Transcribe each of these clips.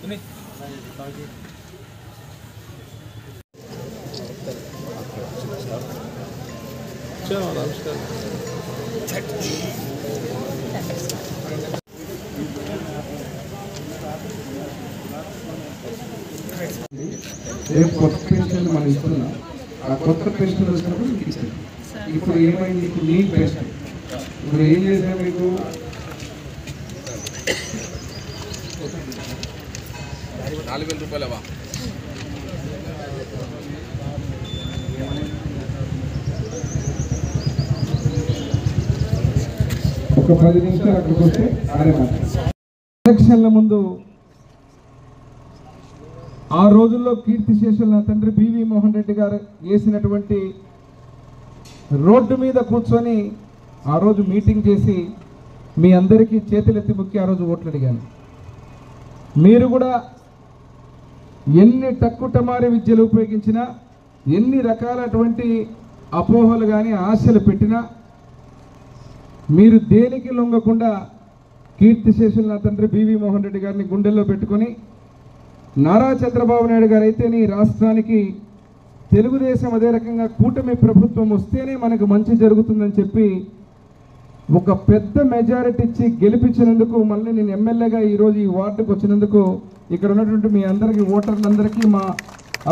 రేపు కొత్త పెన్షన్ మనం ఇస్తున్నాం. ఆ కొత్త పెన్షన్ వచ్చినప్పుడు మీకు ఇస్తాం. ఇప్పుడు ఏమైంది? ఇప్పుడు నీ పెన్షన్ ఇప్పుడు ఏం చేసినా మీకు ₹4,000 ఒక 10 నిమిషాలు అక్కడికి వస్తే అదే మాట. ఎలక్షన్ల ముందు ఆ రోజుల్లో కీర్తిశేషులు నా తండ్రి బివి మోహన్ రెడ్డి గారు వేసినటువంటి రోడ్డు మీద కూర్చొని ఆ రోజు మీటింగ్ చేసి మీ అందరికీ చేతులెత్తి మొక్కి ఆ రోజు ఓట్లు అడిగాను. మీరు కూడా ఎన్ని టక్కుటమారి విద్యలు ఉపయోగించినా, ఎన్ని రకాలటువంటి అపోహలు కానీ ఆశలు పెట్టినా మీరు దేనికి లొంగకుండా కీర్తిశేషులు నా తండ్రి బివి మోహన్ రెడ్డి గారిని గుండెల్లో పెట్టుకొని నారా చంద్రబాబు నాయుడు గారు అయితేనే ఈ రాష్ట్రానికి తెలుగుదేశం అదే రకంగా కూటమి ప్రభుత్వం వస్తేనే మనకు మంచి జరుగుతుందని చెప్పి ఒక పెద్ద మెజారిటీ ఇచ్చి గెలిపించినందుకు మళ్ళీ నేను ఎమ్మెల్యేగా ఈరోజు ఈ వార్డుకు వచ్చినందుకు ఇక్కడ ఉన్నటువంటి మీ అందరికీ ఓటర్లందరికీ మా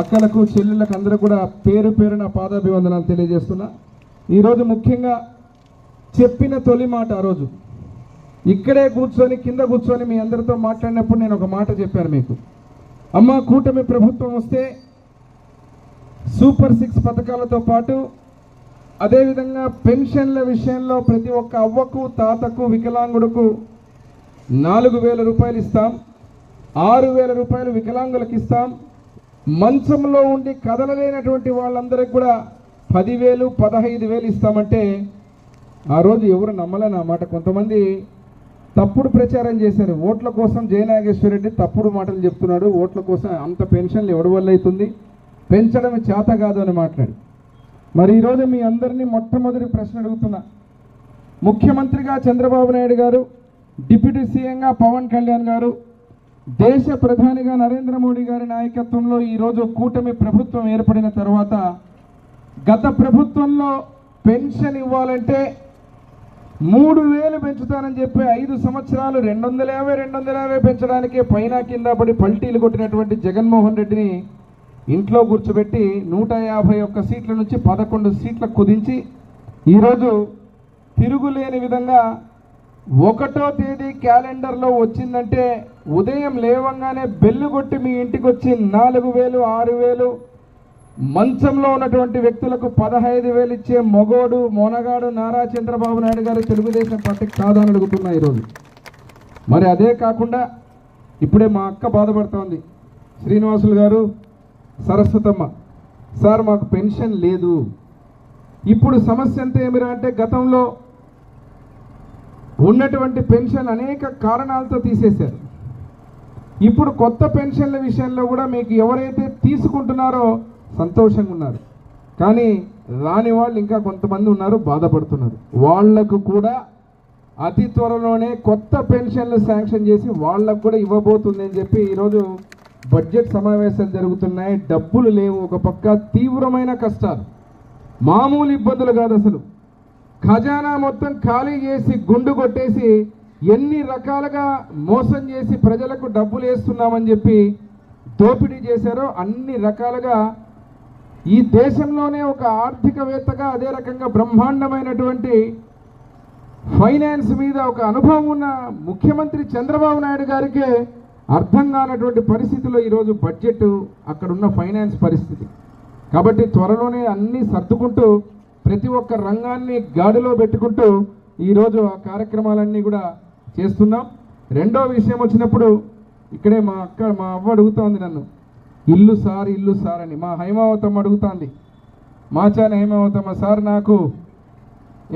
అక్కలకు చెల్లెళ్ళకు అందరూ కూడా పేరు పేరున పాదాభివందనాలు తెలియజేస్తున్నా. ఈరోజు ముఖ్యంగా చెప్పిన తొలి మాట ఆ రోజు ఇక్కడే కూర్చొని కింద కూర్చొని మీ అందరితో మాట్లాడినప్పుడు నేను ఒక మాట చెప్పాను మీకు. అమ్మ, కూటమి ప్రభుత్వం వస్తే సూపర్ 6 పథకాలతో పాటు అదేవిధంగా పెన్షన్ల విషయంలో ప్రతి ఒక్క అవ్వకు తాతకు వికలాంగుడుకు 4,000 రూపాయలు ఇస్తాం, 6,000 రూపాయలు వికలాంగులకు ఇస్తాం, మంచంలో ఉండి కదలలేనటువంటి వాళ్ళందరికీ కూడా 10,000 15,000 ఇస్తామంటే ఆ రోజు ఎవరు నమ్మలేని ఆ మాట. కొంతమంది తప్పుడు ప్రచారం చేశారు. ఓట్ల కోసం జయనాగేశ్వర రెడ్డి తప్పుడు మాటలు చెప్తున్నాడు, ఓట్ల కోసం అంత పెన్షన్లు ఎవరి వల్ల అవుతుంది, పెంచడం చేత కాదు అని మాట్లాడి. మరి ఈరోజు మీ అందరినీ మొట్టమొదటి ప్రశ్న అడుగుతున్నా. ముఖ్యమంత్రిగా చంద్రబాబు నాయుడు గారు, డిప్యూటీ సీఎంగా పవన్ కళ్యాణ్ గారు, దేశ ప్రధానిగా నరేంద్ర మోడీ గారి నాయకత్వంలో ఈరోజు కూటమి ప్రభుత్వం ఏర్పడిన తర్వాత గత ప్రభుత్వంలో పెన్షన్ ఇవ్వాలంటే 3,000 పెంచుతానని చెప్పి 5 సంవత్సరాలు 250 పెంచడానికే పైన కింద పడి పల్టీలు కొట్టినటువంటి జగన్మోహన్ రెడ్డిని ఇంట్లో కూర్చోబెట్టి 151 సీట్ల నుంచి 11 సీట్లకు కుదించి ఈరోజు తిరుగులేని విధంగా 1వ తేదీ క్యాలెండర్లో వచ్చిందంటే ఉదయం లేవంగానే బెల్లు కొట్టి మీ ఇంటికి వచ్చి 4,000 6,000 మంచంలో ఉన్నటువంటి వ్యక్తులకు 15,000 ఇచ్చే మొగోడు మొనగాడు నారా చంద్రబాబు నాయుడు గారు తెలుగుదేశం పార్టీకి కాదని అడుగుతున్నా ఈరోజు. మరి అదే కాకుండా ఇప్పుడే మా అక్క బాధపడుతోంది, శ్రీనివాసులు గారు, సరస్వతమ్మ సార్ మాకు పెన్షన్ లేదు. ఇప్పుడు సమస్య అంతా ఏమిరా అంటే గతంలో ఉన్నటువంటి పెన్షన్ అనేక కారణాలతో తీసేశారు. ఇప్పుడు కొత్త పెన్షన్ల విషయంలో కూడా మీకు ఎవరైతే తీసుకుంటున్నారో సంతోషంగా ఉన్నారు, కానీ రాని వాళ్ళు ఇంకా కొంతమంది ఉన్నారు, బాధపడుతున్నారు. వాళ్లకు కూడా అతి త్వరలోనే కొత్త పెన్షన్లు శాంక్షన్ చేసి వాళ్ళకు కూడా ఇవ్వబోతుంది అని చెప్పి ఈరోజు బడ్జెట్ సమావేశాలు జరుగుతున్నాయి. డబ్బులు లేవు, ఒక పక్క తీవ్రమైన కష్టాలు, మామూలు ఇబ్బందులు కాదు అసలు. ఖజానా మొత్తం ఖాళీ చేసి గుండు కొట్టేసి ఎన్ని రకాలుగా మోసం చేసి ప్రజలకు డబ్బులు వేస్తున్నామని చెప్పి దోపిడీ చేశారో అన్ని రకాలుగా ఈ దేశంలోనే ఒక ఆర్థికవేత్తగా అదే రకంగా బ్రహ్మాండమైనటువంటి ఫైనాన్స్ మీద ఒక అనుభవం ఉన్న ముఖ్యమంత్రి చంద్రబాబు నాయుడు గారికే అర్థం కానటువంటి పరిస్థితిలో ఈరోజు బడ్జెట్ అక్కడున్న ఫైనాన్స్ పరిస్థితి. కాబట్టి త్వరలోనే అన్నీ సర్దుకుంటూ ప్రతి ఒక్క రంగాన్ని గాడిలో పెట్టుకుంటూ ఈరోజు ఆ కార్యక్రమాలన్నీ కూడా చేస్తున్నాం. రెండో విషయం వచ్చినప్పుడు ఇక్కడే మా అవ్వ అడుగుతోంది నన్ను, ఇల్లు సార్ అని. మా హైమావతమ్మ అడుగుతోంది, మాచాని హైమావతమ్మ, సార్ నాకు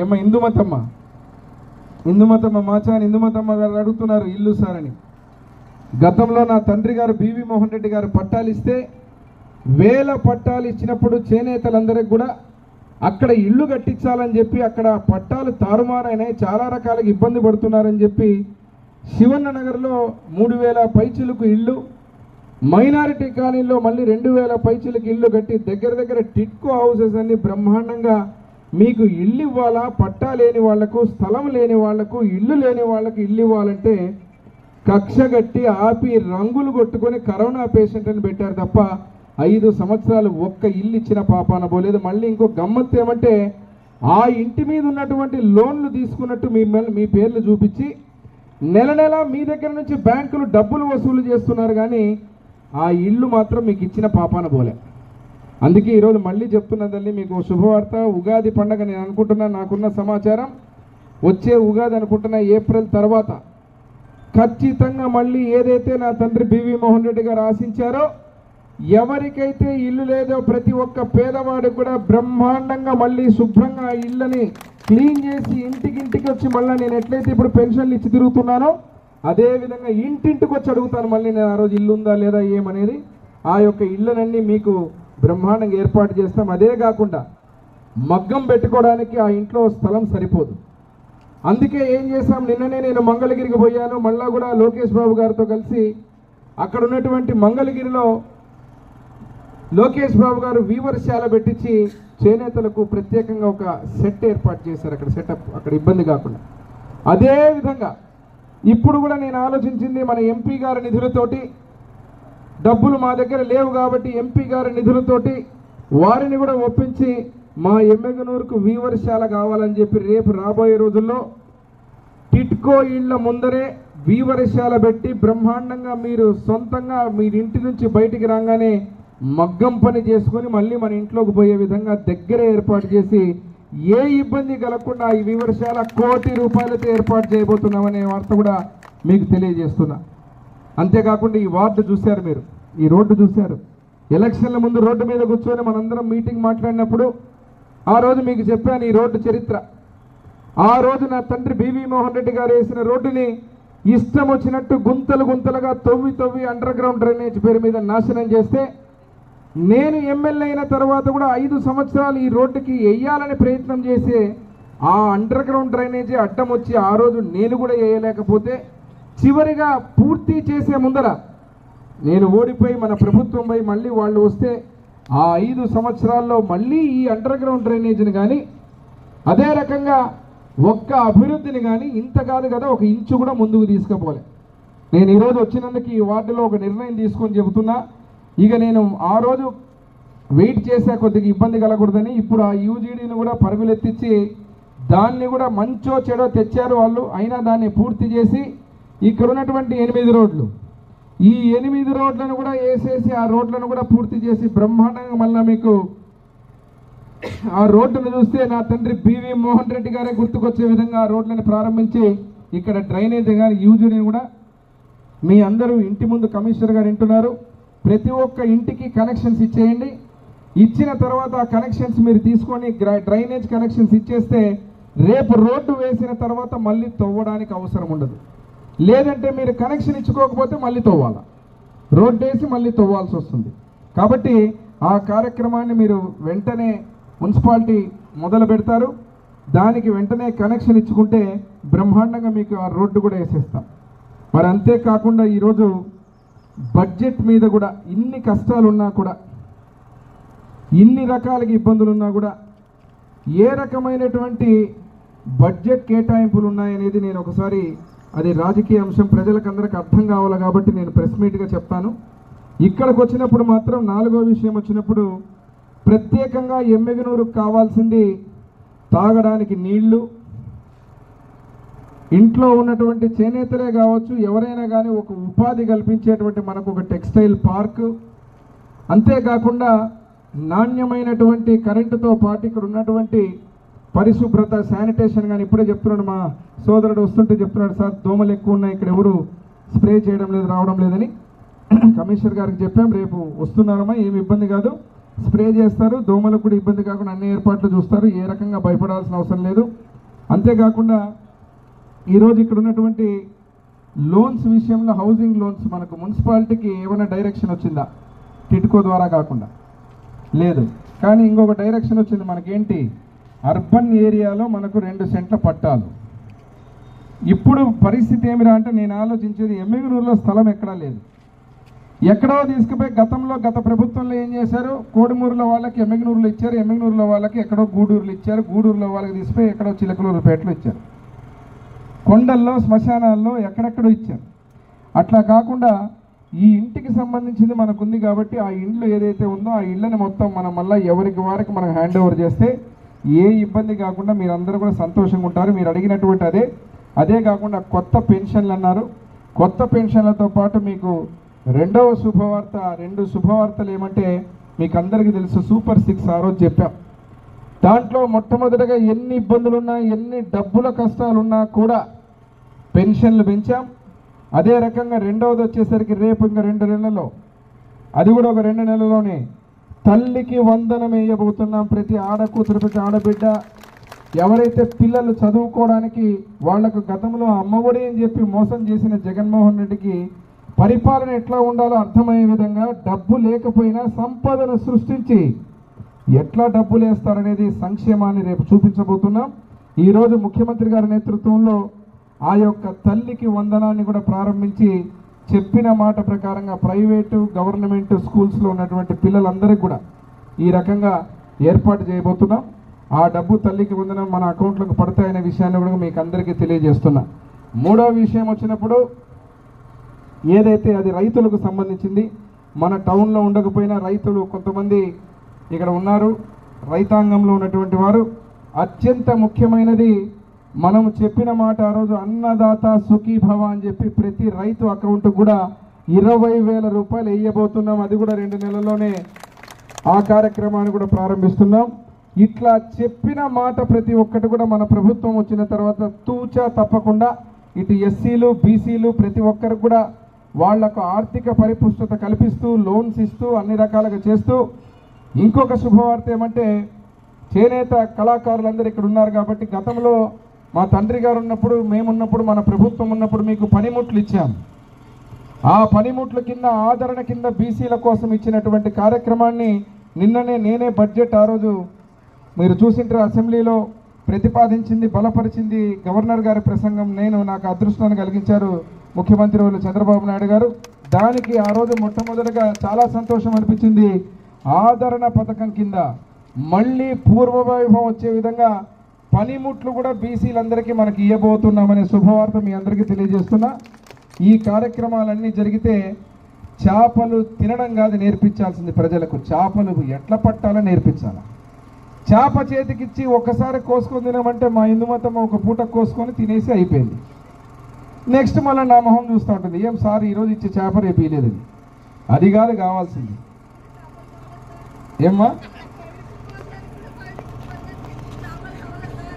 ఏమో ఇందుమతమ్మ మాచాని ఇందుమతమ్మ గారు అడుగుతున్నారు ఇల్లు సార్ అని. గతంలో నా తండ్రి గారు బివి మోహన్ రెడ్డి గారు పట్టాలు ఇస్తే 1000 పట్టాలు ఇచ్చినప్పుడు చేనేతలందరికీ కూడా అక్కడ ఇల్లు కట్టించాలని చెప్పి అక్కడ పట్టాలు తారుమారైనాయి, చాలా రకాలుగా ఇబ్బంది పడుతున్నారని చెప్పి శివన్న నగర్లో 3,000 పైచిలకు ఇల్లు, మైనారిటీ కాలనీలో మళ్ళీ 2000 పైచీలకి ఇల్లు కట్టి దగ్గర టిట్కో హౌసెస్ అన్ని బ్రహ్మాండంగా మీకు ఇల్లు ఇవ్వాలా, పట్టా లేని వాళ్లకు, స్థలం లేని వాళ్లకు, ఇల్లు లేని వాళ్ళకు ఇల్లు ఇవ్వాలంటే కక్ష కట్టి ఆపి రంగులు కొట్టుకొని కరోనా పేషెంట్ అని పెట్టారు తప్ప 5 సంవత్సరాలు ఒక్క ఇల్లు ఇచ్చిన పాపాన పోలేదు. మళ్ళీ ఇంకో గమ్మత్తు ఏమంటే ఆ ఇంటి మీద ఉన్నటువంటి లోన్లు తీసుకున్నట్టు మీ పేర్లు చూపించి నెల మీ దగ్గర నుంచి బ్యాంకులు డబ్బులు వసూలు చేస్తున్నారు, కానీ ఆ ఇల్లు మాత్రం మీకు ఇచ్చిన పాపాన పోలే. అందుకే ఈరోజు మళ్ళీ చెప్తున్నదండి మీకు శుభవార్త. ఉగాది పండగ నేను అనుకుంటున్నా, నాకున్న సమాచారం వచ్చే ఉగాది అనుకుంటున్నా ఏప్రిల్ తర్వాత ఖచ్చితంగా మళ్ళీ ఏదైతే నా తండ్రి బివి మోహన్ రెడ్డి గారు ఆశించారో, ఎవరికైతే ఇల్లు లేదో ప్రతి ఒక్క పేదవాడికి కూడా బ్రహ్మాండంగా మళ్ళీ శుభ్రంగా ఆ ఇళ్ళని క్లీన్ చేసి ఇంటికి వచ్చి మళ్ళీ నేను ఎట్లయితే ఇప్పుడు పెన్షన్లు ఇచ్చి తిరుగుతున్నానో అదేవిధంగా ఇంటింటికి వచ్చి అడుగుతాను మళ్ళీ నేను ఆ రోజు ఇల్లు ఉందా లేదా ఏమనేది. ఆ యొక్క ఇళ్ళనన్నీ మీకు బ్రహ్మాండంగా ఏర్పాటు చేస్తాం. అదే కాకుండా మగ్గం పెట్టుకోవడానికి ఆ ఇంట్లో స్థలం సరిపోదు. అందుకే ఏం చేశాం, నిన్ననే నేను మంగళగిరికి పోయాను. మళ్ళా కూడా లోకేష్ బాబు గారితో కలిసి అక్కడ ఉన్నటువంటి మంగళగిరిలో లోకేష్ బాబు గారు వీవర్శాల పెట్టించి చేనేతలకు ప్రత్యేకంగా ఒక సెట్ ఏర్పాటు చేశారు. అక్కడ సెటప్ అక్కడ ఇబ్బంది కాకుండా. అదే విధంగా ఇప్పుడు కూడా నేను ఆలోచించింది మన ఎంపీ గారి నిధులతోటి, డబ్బులు మా దగ్గర లేవు కాబట్టి ఎంపీ గారి నిధులతోటి వారిని కూడా ఒప్పించి మా ఎమ్మెగనూరుకు వీవర్శాల కావాలని చెప్పి రేపు రాబోయే రోజుల్లో టిట్కో ఇళ్ల ముందరే వీవర్శాల పెట్టి బ్రహ్మాండంగా మీరు సొంతంగా మీ ఇంటి నుంచి బయటికి రాగానే మగ్గం పని చేసుకొని మళ్ళీ మన ఇంట్లోకి పోయే విధంగా దగ్గర ఏర్పాటు చేసి ఏ ఇబ్బంది కలగకుండా ఈ వీవర్శాల ₹1 కోటి ఏర్పాటు చేయబోతున్నామనే వార్త కూడా మీకు తెలియజేస్తున్నా. అంతేకాకుండా ఈ వార్డు చూశారు, మీరు ఈ రోడ్డు చూశారు. ఎలక్షన్ల ముందు రోడ్డు మీద కూర్చొని మనందరం మీటింగ్ మాట్లాడినప్పుడు ఆ రోజు మీకు చెప్పాను ఈ రోడ్డు చరిత్ర. ఆ రోజు నా తండ్రి బివి మోహన్ రెడ్డి గారు వేసిన రోడ్డుని ఇష్టం వచ్చినట్టు గుంతలుగా తవ్వి అండర్ గ్రౌండ్ డ్రైనేజ్ పేరు మీద నాశనం చేస్తే, నేను ఎమ్మెల్యే అయిన తర్వాత కూడా 5 సంవత్సరాలు ఈ రోడ్డుకి వేయాలని ప్రయత్నం చేసి ఆ అండర్ గ్రౌండ్ డ్రైనేజీ అడ్డం వచ్చి ఆ రోజు నేను కూడా వేయలేకపోతే చివరిగా పూర్తి చేసే ముందర నేను ఓడిపోయి మన ప్రభుత్వం పోయి మళ్ళీ వాళ్ళు వస్తే ఆ 5 సంవత్సరాల్లో మళ్ళీ ఈ అండర్ గ్రౌండ్ డ్రైనేజీని కానీ అదే రకంగా ఒక్క అభివృద్ధిని కానీ ఇంత కాదు కదా ఒక ఇంచు కూడా ముందుకు తీసుకుపోలే. నేను ఈరోజు వచ్చినందుకు ఈ వార్డులో ఒక నిర్ణయం తీసుకొని చెబుతున్నా. ఇక నేను ఆ రోజు వెయిట్ చేసే కొద్దిగా ఇబ్బంది కలగకూడదని ఇప్పుడు ఆ యూజీడీని కూడా పరుగులెత్తించి దాన్ని కూడా మంచో చెడో తెచ్చారు వాళ్ళు. అయినా దాన్ని పూర్తి చేసి ఇక్కడ ఉన్నటువంటి 8 రోడ్లు, ఈ 8 రోడ్లను కూడా వేసేసి ఆ రోడ్లను కూడా పూర్తి చేసి బ్రహ్మాండంగా మళ్ళీ మీకు ఆ రోడ్డును చూస్తే నా తండ్రి బివి మోహన్ రెడ్డి గారే గుర్తుకొచ్చే విధంగా ఆ రోడ్లను ప్రారంభించి ఇక్కడ డ్రైనేజ్ కానీ యూజీడీని కూడా మీ అందరూ ఇంటి ముందు కమిషనర్ గారు వింటున్నారు, ప్రతి ఒక్క ఇంటికి కనెక్షన్స్ ఇచ్చేయండి. ఇచ్చిన తర్వాత ఆ కనెక్షన్స్ మీరు తీసుకొని డ్రైనేజ్ కనెక్షన్స్ ఇచ్చేస్తే రేపు రోడ్డు వేసిన తర్వాత మళ్ళీ తవ్వడానికి అవసరం ఉండదు. లేదంటే మీరు కనెక్షన్ ఇచ్చుకోకపోతే మళ్ళీ తవ్వాలా, రోడ్డు వేసి మళ్ళీ తవ్వాల్సి వస్తుంది. కాబట్టి ఆ కార్యక్రమాన్ని మీరు వెంటనే మున్సిపాలిటీ మొదలు పెడతారు, దానికి వెంటనే కనెక్షన్ ఇచ్చుకుంటే బ్రహ్మాండంగా మీకు ఆ రోడ్డు కూడా వేసేస్తాం. మరి అంతేకాకుండా ఈరోజు బడ్జెట్ మీద కూడా ఇన్ని కష్టాలున్నా కూడా, ఇన్ని రకాలుగా ఇబ్బందులున్నా కూడా ఏ రకమైనటువంటి బడ్జెట్ కేటాయింపులు ఉన్నాయనేది నేను ఒకసారి, అది రాజకీయ అంశం ప్రజలకందరికి అర్థం కావాలి కాబట్టి నేను ప్రెస్ మీట్గా చెప్తాను. ఇక్కడికి వచ్చినప్పుడు మాత్రం 4వ విషయం వచ్చినప్పుడు ప్రత్యేకంగా ఎమ్మెగనూరుకు కావాల్సింది తాగడానికి నీళ్లు, ఇంట్లో ఉన్నటువంటి చేనేతలే కావచ్చు ఎవరైనా కానీ ఒక ఉపాధి కల్పించేటువంటి మనకు ఒక టెక్స్టైల్ పార్క్, అంతేకాకుండా నాణ్యమైనటువంటి కరెంటుతో పాటు ఇక్కడ ఉన్నటువంటి పరిశుభ్రత శానిటేషన్ కానీ. ఇప్పుడే చెప్తున్నాడు మా సోదరుడు వస్తుంటే చెప్తున్నాడు, సార్ దోమలు ఎక్కువ ఉన్నాయి ఇక్కడ ఎవరు స్ప్రే చేయడం లేదు రావడం లేదని. కమిషనర్ గారికి చెప్పాం, రేపు వస్తున్నారమ్మా ఏమి ఇబ్బంది కాదు, స్ప్రే చేస్తారు, దోమలకు కూడా ఇబ్బంది కాకుండా అన్ని ఏర్పాట్లు చూస్తారు, ఏ రకంగా భయపడాల్సిన అవసరం లేదు. అంతేకాకుండా ఈరోజు ఇక్కడ ఉన్నటువంటి లోన్స్ విషయంలో హౌసింగ్ లోన్స్ మనకు మున్సిపాలిటీకి ఏమైనా డైరెక్షన్ వచ్చిందా? టిట్కో ద్వారా కాకుండా లేదు, కానీ ఇంకొక డైరెక్షన్ వచ్చింది మనకేంటి, అర్బన్ ఏరియాలో మనకు 2 సెంట్ల పట్టాలు. ఇప్పుడు పరిస్థితి ఏమిరా అంటే నేను ఆలోచించేది ఎమ్మెగనూరులో స్థలం ఎక్కడా లేదు, ఎక్కడో తీసుకుపోయి గత ప్రభుత్వంలో ఏం చేశారు, కోడిమూరులో వాళ్ళకి ఎమ్మిగనూరులో ఇచ్చారు, ఎమ్మిగనూరులో వాళ్ళకి ఎక్కడో గూడూరులో ఇచ్చారు, గూడూరులో వాళ్ళకి తీసిపోయి ఎక్కడో చిలకలూరుపేటలో ఇచ్చారు, కొండల్లో శ్మశానాల్లో ఎక్కడెక్కడో ఇచ్చారు. అట్లా కాకుండా ఈ ఇంటికి సంబంధించింది మనకుంది కాబట్టి ఆ ఇండ్లు ఏదైతే ఉందో ఆ ఇళ్ళని మొత్తం మనం మళ్ళీ ఎవరికి వారికి మనం హ్యాండ్ ఓవర్ చేస్తే ఏ ఇబ్బంది కాకుండా మీరందరూ కూడా సంతోషంగా ఉంటారు. మీరు అడిగినటువంటి అదే కాకుండా కొత్త పెన్షన్లు అన్నారు. కొత్త పెన్షన్లతో పాటు మీకు రెండవ శుభవార్త, 2 శుభవార్తలు ఏమంటే మీకు అందరికీ తెలుసు, సూపర్ 6 ఆ రోజు చెప్పాం. దాంట్లో మొట్టమొదటిగా ఎన్ని ఇబ్బందులున్నా ఎన్ని డబ్బుల కష్టాలున్నా కూడా పెన్షన్లు పెంచాం. అదే రకంగా రెండవది వచ్చేసరికి రేపు ఇంకా 2 నెలల్లో, అది కూడా ఒక 2 నెలల్లోనే తల్లికి వందనం వేయబోతున్నాం. ప్రతి ఆడకూతురు, ప్రతి ఆడబిడ్డ ఎవరైతే పిల్లలు చదువుకోవడానికి వాళ్లకు గతంలో అమ్మఒడి అని చెప్పి మోసం చేసిన జగన్మోహన్ రెడ్డికి పరిపాలన ఎట్లా ఉండాలో అర్థమయ్యే విధంగా డబ్బు లేకపోయినా సంపదను సృష్టించి ఎట్లా డబ్బులు వేస్తారనేది సంక్షేమాన్ని రేపు చూపించబోతున్నాం. ఈరోజు ముఖ్యమంత్రి గారి నేతృత్వంలో ఆ యొక్క తల్లికి వందనాన్ని కూడా ప్రారంభించి చెప్పిన మాట ప్రకారంగా ప్రైవేటు గవర్నమెంట్ స్కూల్స్లో ఉన్నటువంటి పిల్లలందరికీ కూడా ఈ రకంగా ఏర్పాటు చేయబోతున్నాం. ఆ డబ్బు తల్లికి వందనం మన అకౌంట్లకు పడతాయనే విషయాన్ని కూడా మీకు అందరికీ తెలియజేస్తున్నా. మూడవ విషయం వచ్చినప్పుడు ఏదైతే అది రైతులకు సంబంధించింది. మన టౌన్లో ఉండకపోయినా రైతులు కొంతమంది ఇక్కడ ఉన్నారు, రైతాంగంలో ఉన్నటువంటి వారు. అత్యంత ముఖ్యమైనది మనం చెప్పిన మాట ఆ రోజు అన్నదాత సుఖీభవ అని చెప్పి ప్రతి రైతు అకౌంట్ కూడా 20,000 రూపాయలు వేయబోతున్నాం. అది కూడా 2 నెలల్లోనే ఆ కార్యక్రమాన్ని కూడా ప్రారంభిస్తున్నాం. ఇట్లా చెప్పిన మాట ప్రతి ఒక్కటి కూడా మన ప్రభుత్వం వచ్చిన తర్వాత తూచా తప్పకుండా ఇటు ఎస్సీలు బీసీలు ప్రతి ఒక్కరికి కూడా వాళ్లకు ఆర్థిక పరిపుష్టత కల్పిస్తూ లోన్స్ ఇస్తూ అన్ని రకాలుగా చేస్తూ, ఇంకొక శుభవార్త ఏమంటే చేనేత కళాకారులందరూ ఇక్కడ ఉన్నారు కాబట్టి గతంలో మా తండ్రి గారు ఉన్నప్పుడు, మేమున్నప్పుడు, మన ప్రభుత్వం ఉన్నప్పుడు మీకు పనిముట్లు ఇచ్చాం. ఆ పనిముట్ల కింద ఆదరణ కింద బీసీల కోసం ఇచ్చినటువంటి కార్యక్రమాన్ని నిన్ననే నేనే బడ్జెట్ ఆ రోజు మీరు చూసింటారు అసెంబ్లీలో ప్రతిపాదించింది, బలపరిచింది గవర్నర్ గారి ప్రసంగం. నాకు అదృష్టాన్ని కలిగించారు ముఖ్యమంత్రి వాళ్ళు చంద్రబాబు నాయుడు గారు. దానికి ఆ రోజు మొట్టమొదటిగా చాలా సంతోషం అనిపించింది. ఆదరణ పథకం కింద మళ్ళీ పూర్వవైభవం వచ్చే విధంగా పనిముట్లు కూడా బీసీలందరికీ మనకి ఇవ్వబోతున్నామనే శుభవార్త మీ అందరికీ తెలియజేస్తున్నా. ఈ కార్యక్రమాలన్నీ జరిగితే చేపలు తినడం కాదు నేర్పించాల్సింది ప్రజలకు, చేపలు ఎట్లా పట్టాలో నేర్పించాలి. చేప చేతికిచ్చి ఒక్కసారి కోసుకొని తినమంటే మా హిందూ మతం ఒక పూట కోసుకొని తినేసి అయిపోయింది. నెక్స్ట్ మళ్ళీ నా మొహం చూస్తూ ఉంటుంది, ఏం సార్ ఈరోజు ఇచ్చే చేప రేపు ఇవ్వలేదు. అది కాదు కావాల్సింది. ఏమ్మా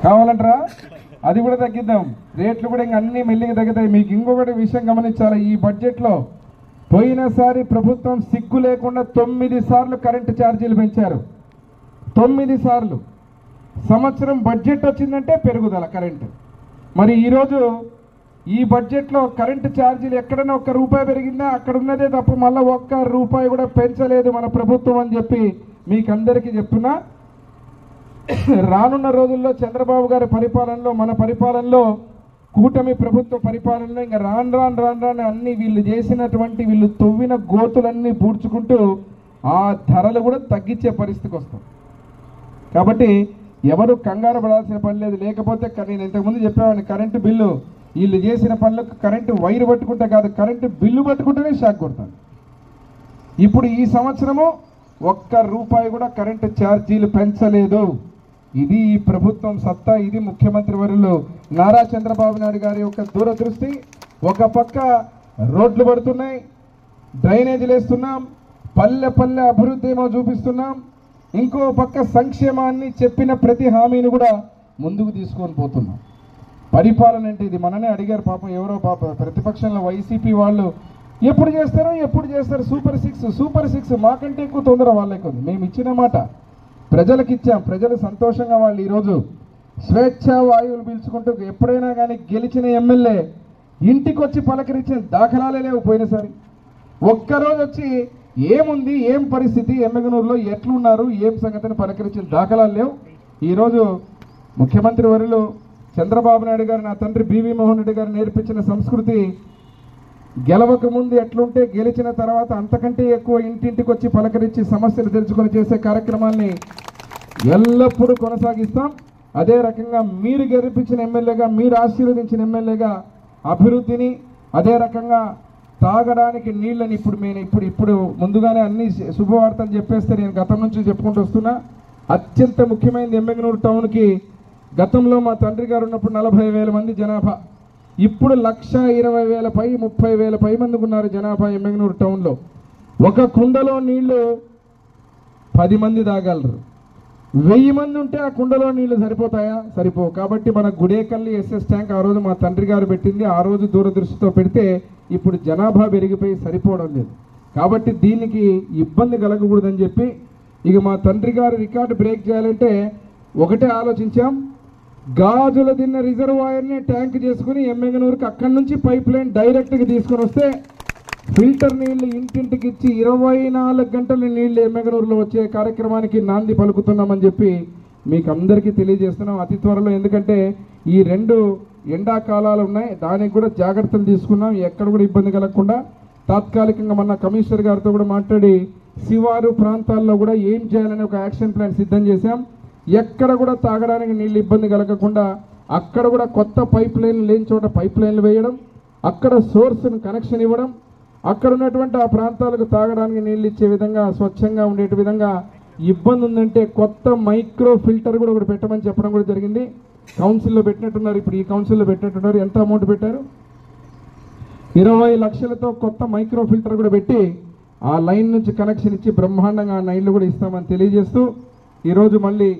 కావాలంటారా? అది కూడా తగ్గిద్దాం, రేట్లు కూడా ఇంక అన్ని మెల్లిగా తగ్గుతాయి. మీకు ఇంకొకటి విషయం గమనించాలి, ఈ బడ్జెట్లో పోయినసారి ప్రభుత్వం సిగ్గు లేకుండా 9 సార్లు కరెంటు ఛార్జీలు పెంచారు. 9 సార్లు. సంవత్సరం బడ్జెట్ వచ్చిందంటే పెరుగుదల కరెంటు. మరి ఈరోజు ఈ బడ్జెట్లో కరెంటు ఛార్జీలు ఎక్కడైనా ₹1 పెరిగిందా? అక్కడ ఉన్నదే తప్ప మళ్ళీ ₹1 కూడా పెంచలేదు మన ప్రభుత్వం అని చెప్పి మీకు అందరికీ చెప్తున్నా. రానున్న రోజుల్లో చంద్రబాబు గారి పరిపాలనలో, మన పరిపాలనలో, కూటమి ప్రభుత్వ పరిపాలనలో ఇంకా రాను అన్ని వీళ్ళు చేసినటువంటి వీళ్ళు తవ్విన గోతులన్నీ పూడ్చుకుంటూ ఆ ధరలు కూడా తగ్గించే పరిస్థితికి వస్తాం. కాబట్టి ఎవరు కంగారు పడాల్సిన పని లేదు. లేకపోతే నేను ఇంతకుముందు చెప్పేవాడిని, కరెంటు బిల్లు వీళ్ళు చేసిన పనులకు కరెంటు వైరు పట్టుకుంటే కాదు, కరెంటు బిల్లు పట్టుకుంటేనే షాక్ కొడతాను. ఇప్పుడు ఈ సంవత్సరము ₹1 కూడా కరెంటు ఛార్జీలు పెంచలేదు. ఇది ఈ ప్రభుత్వం సత్తా, ఇది ముఖ్యమంత్రి వర్యులు నారా చంద్రబాబు నాయుడు గారి యొక్క దూరదృష్టి. ఒక పక్క రోడ్లు పడుతున్నాయి, డ్రైనేజీలు వేస్తున్నాం, పల్లె పల్లె అభివృద్ధి ఏమో చూపిస్తున్నాం, ఇంకో పక్క సంక్షేమాన్ని చెప్పిన ప్రతి హామీని కూడా ముందుకు తీసుకొని పోతున్నాం. పరిపాలన అంటే ఇది. మననే అడిగారు పాపం ఎవరో ప్రతిపక్షంలో వైసీపీ వాళ్ళు, ఎప్పుడు చేస్తారు సూపర్ సిక్స్ మాకంటే ఎక్కువ తొందర వాళ్ళకి ఉంది. మేము ఇచ్చిన మాట ప్రజలకు ఇచ్చాం, ప్రజలు సంతోషంగా వాళ్ళు ఈరోజు స్వేచ్ఛా వాయువులు పీల్చుకుంటూ ఎప్పుడైనా కానీ గెలిచిన ఎమ్మెల్యే ఇంటికి వచ్చి పలకరించిన దాఖలాలే లేవు. పోయినసారి ఒక్కరోజు వచ్చి ఏముంది, ఏం పరిస్థితి, ఎమ్మెగనూరులో ఎట్లున్నారు, ఏం సంగతిని పలకరించిన దాఖలాలు లేవు. ఈరోజు ముఖ్యమంత్రి వర్యులు చంద్రబాబు నాయుడు గారు, నా తండ్రి బివి మోహన్ రెడ్డి గారు నేర్పించిన సంస్కృతి గెలవక ముందు ఎట్లుంటే గెలిచిన తర్వాత అంతకంటే ఎక్కువ ఇంటింటికి వచ్చి పలకరించి సమస్యలు తెలుసుకొని చేసే కార్యక్రమాన్ని ఎల్లప్పుడూ కొనసాగిస్తాం. అదే రకంగా మీరు గెలిపించిన ఎమ్మెల్యేగా, మీరు ఆశీర్వదించిన ఎమ్మెల్యేగా అభివృద్ధిని, అదే రకంగా తాగడానికి నీళ్ళని ఇప్పుడు ముందుగానే అన్ని శుభవార్తలు చెప్పేస్తే నేను గతం నుంచి చెప్పుకుంటూ వస్తున్నా. అత్యంత ముఖ్యమైనది ఎమ్మెగనూరు టౌన్కి గతంలో మా తండ్రి గారు ఉన్నప్పుడు 40,000 మంది జనాభా, ఇప్పుడు 1,20,000 పై 30,000 పై మందికి ఉన్నారు జనాభా ఎమ్మెగనూరు టౌన్లో. ఒక కుండలో నీళ్లు 10 మంది తాగలరు. 1000 మంది ఉంటే ఆ కుండలో నీళ్లు సరిపోతాయా? సరిపోవు. కాబట్టి మన గుడేకల్లి ఎస్ఎస్ ట్యాంక్ ఆ రోజు మా తండ్రి గారు పెట్టింది. ఆ రోజు దూరదృష్టితో పెడితే ఇప్పుడు జనాభా పెరిగిపోయి సరిపోవడం లేదు. కాబట్టి దీనికి ఇబ్బంది కలగకూడదని చెప్పి ఇక మా తండ్రి గారు రికార్డు బ్రేక్ చేయాలంటే ఒకటే ఆలోచించాం. గాజుల దిన్న రిజర్వాయర్ని ట్యాంక్ చేసుకుని ఎమ్మెగనూరుకి అక్కడి నుంచి పైప్ లైన్ డైరెక్ట్గా తీసుకొని వస్తే ఫిల్టర్ నీళ్లు ఇంటింటికి ఇచ్చి 24 గంటల నీళ్లు ఎమ్మెగనూరులో వచ్చే కార్యక్రమానికి నాంది పలుకుతున్నామని చెప్పి మీకు అందరికీ తెలియజేస్తున్నాం అతి త్వరలో. ఎందుకంటే ఈ 2 ఎండాకాలాలు ఉన్నాయి, దానికి కూడా జాగ్రత్తలు తీసుకున్నాం. ఎక్కడ కూడా ఇబ్బంది కలగకుండా తాత్కాలికంగా మన కమిషనర్ గారితో కూడా మాట్లాడి శివారు ప్రాంతాల్లో కూడా ఏం చేయాలని ఒక యాక్షన్ ప్లాన్ సిద్ధం చేశాం. ఎక్కడ కూడా తాగడానికి నీళ్ళు ఇబ్బంది కలగకుండా అక్కడ కూడా కొత్త పైప్ లైన్లు లేని చోట పైప్ లైన్లు వేయడం, అక్కడ సోర్స్ను కనెక్షన్ ఇవ్వడం, అక్కడ ఉన్నటువంటి ఆ ప్రాంతాలకు తాగడానికి నీళ్ళు ఇచ్చే విధంగా స్వచ్ఛంగా ఉండే విధంగా ఇబ్బంది ఉందంటే కొత్త మైక్రో ఫిల్టర్ కూడా ఒకటి పెట్టమని చెప్పడం కూడా జరిగింది. కౌన్సిల్లో పెట్టినట్టున్నారు, ఇప్పుడు ఈ కౌన్సిల్లో పెట్టినట్టున్నారు. ఎంత అమౌంట్ పెట్టారు? 20 లక్షలతో కొత్త మైక్రో ఫిల్టర్ కూడా పెట్టి ఆ లైన్ నుంచి కనెక్షన్ ఇచ్చి బ్రహ్మాండంగా ఆ లైన్లు కూడా ఇస్తామని తెలియజేస్తూ ఈరోజు మళ్ళీ